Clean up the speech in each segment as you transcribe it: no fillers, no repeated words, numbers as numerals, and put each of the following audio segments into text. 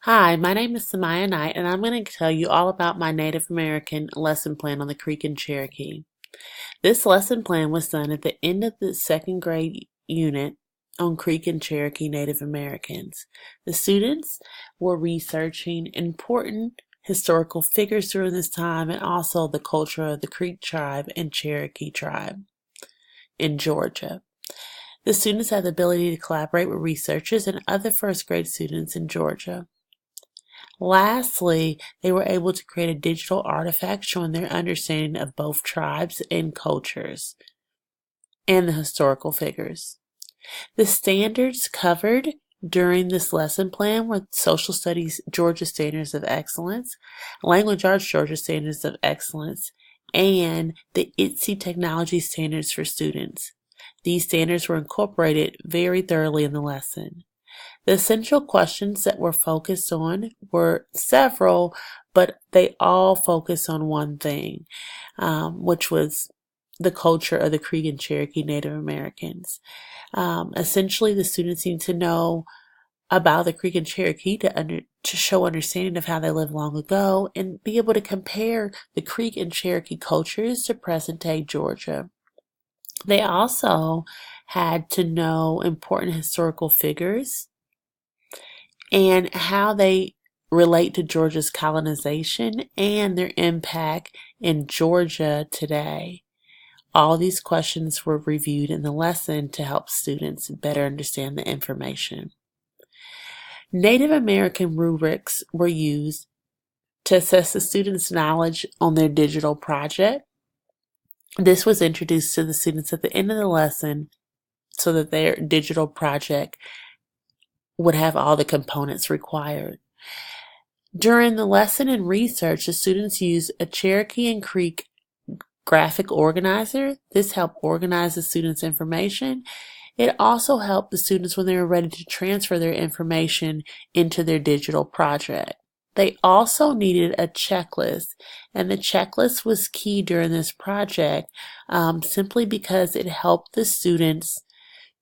Hi, my name is Samaya Knight, and I'm going to tell you all about my Native American lesson plan on the Creek and Cherokee. This lesson plan was done at the end of the second grade unit on Creek and Cherokee Native Americans. The students were researching important historical figures during this time and also the culture of the Creek tribe and Cherokee tribe in Georgia. The students had the ability to collaborate with researchers and other first grade students in Georgia. Lastly, they were able to create a digital artifact showing their understanding of both tribes and cultures and the historical figures. The standards covered during this lesson plan were Social Studies Georgia Standards of Excellence, Language Arts Georgia Standards of Excellence, and the ITSE Technology Standards for Students. These standards were incorporated very thoroughly in the lesson. The essential questions that were focused on were several, but they all focus on one thing, which was the culture of the Creek and Cherokee Native Americans. Essentially, the students need to know about the Creek and Cherokee to show understanding of how they lived long ago and be able to compare the Creek and Cherokee cultures to present-day Georgia. They also had to know important historical figures and how they relate to Georgia's colonization and their impact in Georgia today. All these questions were reviewed in the lesson to help students better understand the information. Native American rubrics were used to assess the students' knowledge on their digital project. This was introduced to the students at the end of the lesson so that their digital project would have all the components required. During the lesson and research, the students used a Cherokee and Creek graphic organizer. This helped organize the students' information. It also helped the students when they were ready to transfer their information into their digital project. They also needed a checklist, and the checklist was key during this project simply because it helped the students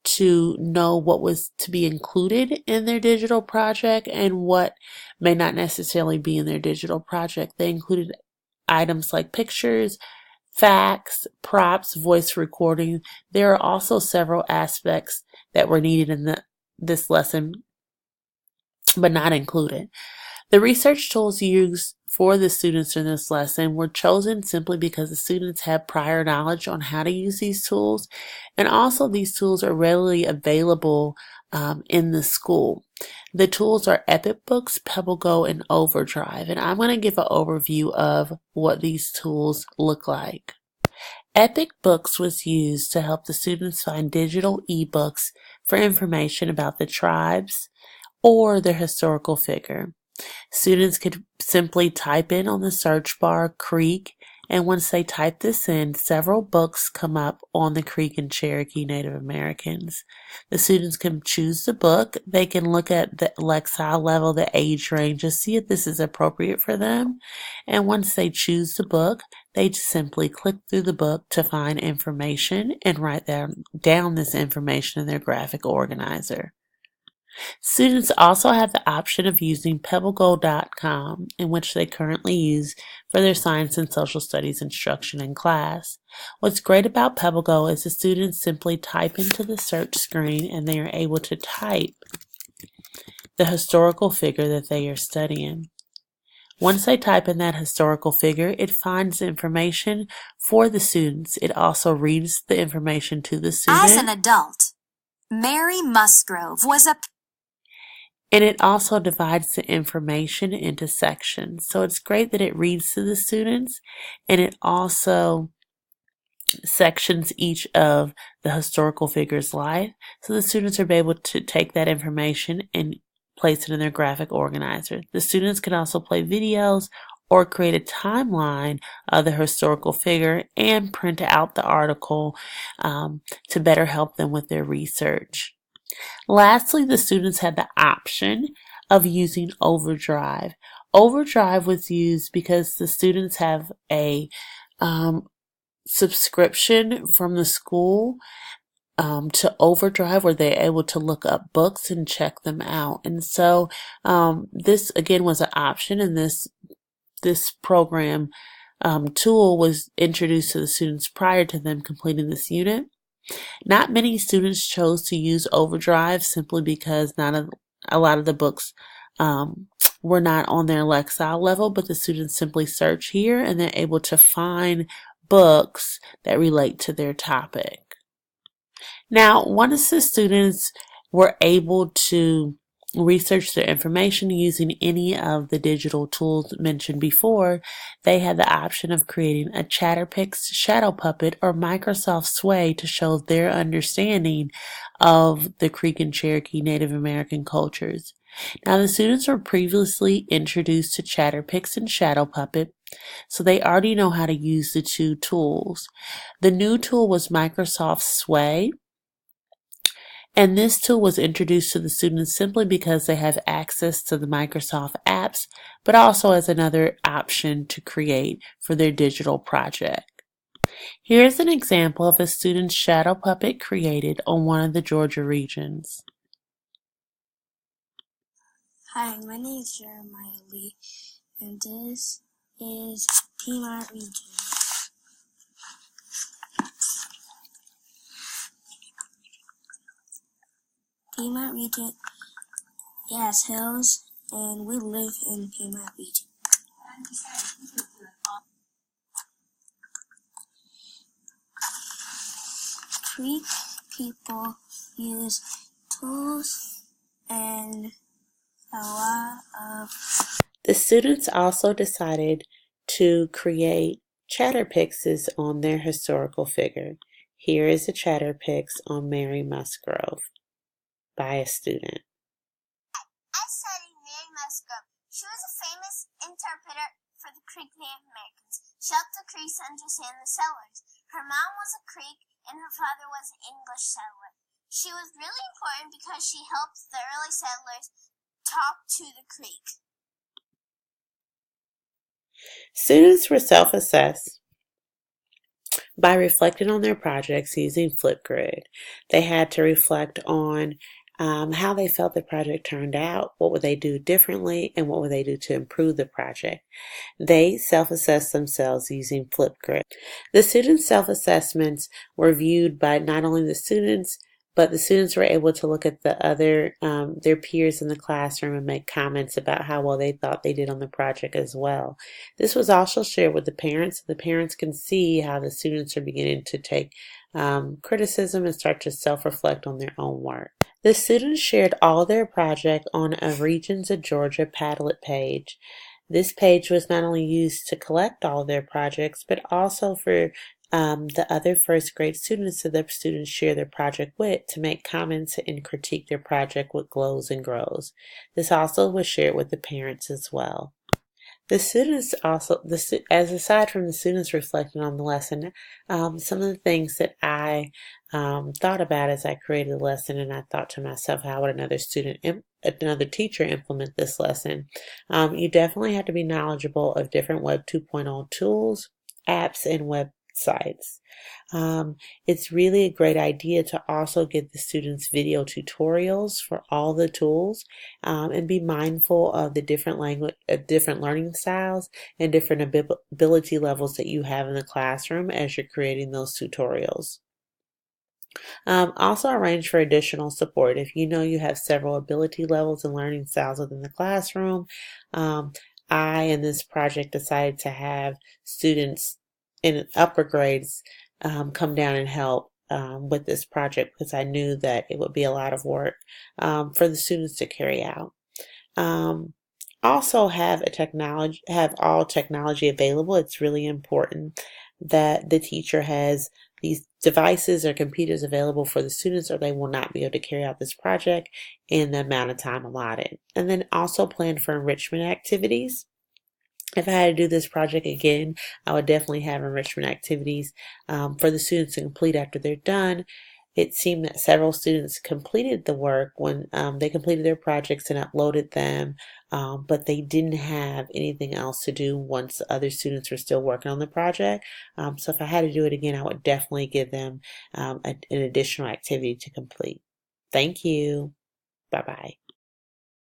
to know what was to be included in their digital project and what may not necessarily be in their digital project. They included items like pictures, facts, props, voice recording. There are also several aspects that were needed in this lesson, but not included. The research tools used for the students in this lesson were chosen simply because the students had prior knowledge on how to use these tools, and also these tools are readily available in the school. The tools are Epic Books, PebbleGo, and Overdrive, and I'm going to give an overview of what these tools look like. Epic Books was used to help the students find digital ebooks for information about the tribes or their historical figure. Students could simply type in on the search bar Creek, and once they type this in, several books come up on the Creek and Cherokee Native Americans. The students can choose the book. They can look at the lexile level, the age range, to see if this is appropriate for them. And once they choose the book, they just simply click through the book to find information and write down this information in their graphic organizer. Students also have the option of using PebbleGo.com, in which they currently use for their science and social studies instruction in class. What's great about PebbleGo is the students simply type into the search screen and they are able to type the historical figure that they are studying. Once they type in that historical figure, it finds the information for the students. It also reads the information to the student. As an adult, Mary Musgrove was a And it also divides the information into sections. So it's great that it reads to the students, and it also sections each of the historical figure's life. So the students are able to take that information and place it in their graphic organizer. The students can also play videos or create a timeline of the historical figure and print out the article to better help them with their research. Lastly, the students had the option of using Overdrive. Overdrive was used because the students have a subscription from the school to Overdrive, where they're able to look up books and check them out. And so this again was an option, and this program tool was introduced to the students prior to them completing this unit. Not many students chose to use Overdrive simply because a lot of the books were not on their Lexile level, but the students simply search here and they're able to find books that relate to their topic. Now, once the students were able to research their information using any of the digital tools mentioned before, they had the option of creating a Chatterpix shadow puppet or Microsoft Sway to show their understanding of the Creek and Cherokee Native American cultures. Now, the students were previously introduced to Chatterpix and Shadow Puppet, so they already know how to use the two tools. The new tool was Microsoft Sway, and this tool was introduced to the students simply because they have access to the Microsoft apps, but also as another option to create for their digital project. Here's an example of a student's shadow puppet created on one of the Georgia regions. Hi, my name is Jeremiah Lee, and this is Piedmont region. Piedmont region, it has hills, and we live in Piedmont region. Creek people use tools and a lot of... The students also decided to create Chatterpixes on their historical figure. Here is a Chatterpix on Mary Musgrove by a student. I studied Mary Musgrove. She was a famous interpreter for the Creek Native Americans. She helped the Creeks understand the settlers. Her mom was a Creek and her father was an English settler. She was really important because she helped the early settlers talk to the Creek. Students were self-assessed by reflecting on their projects using Flipgrid. They had to reflect on how they felt the project turned out, what would they do differently, and what would they do to improve the project. They self-assessed themselves using Flipgrid. The students' self-assessments were viewed by not only the students, but the students were able to look at the other, their peers in the classroom and make comments about how well they thought they did on the project as well. This was also shared with the parents. The parents can see how the students are beginning to take criticism and start to self-reflect on their own work. The students shared all their project on a Regions of Georgia Padlet page. This page was not only used to collect all their projects, but also for the other first grade students that the students share their project with to make comments and critique their project with glows and grows. This also was shared with the parents as well. The students also, as aside from the students reflecting on the lesson, some of the things that I thought about as I created the lesson, and I thought to myself, how would another teacher implement this lesson? You definitely have to be knowledgeable of different Web 2.0 tools, apps, and websites. It's really a great idea to also give the students video tutorials for all the tools, and be mindful of the different different learning styles and different ability levels that you have in the classroom as you're creating those tutorials. Also arrange for additional support. If you know you have several ability levels and learning styles within the classroom, I in this project decided to have students in upper grades come down and help with this project because I knew that it would be a lot of work for the students to carry out. Also have all technology available. It's really important that the teacher has these devices or computers available for the students, or they will not be able to carry out this project in the amount of time allotted. And then also plan for enrichment activities. If I had to do this project again, I would definitely have enrichment activities for the students to complete after they're done. It seemed that several students completed the work when they completed their projects and uploaded them, but they didn't have anything else to do once other students were still working on the project. So if I had to do it again, I would definitely give them an additional activity to complete. Thank you. Bye-bye.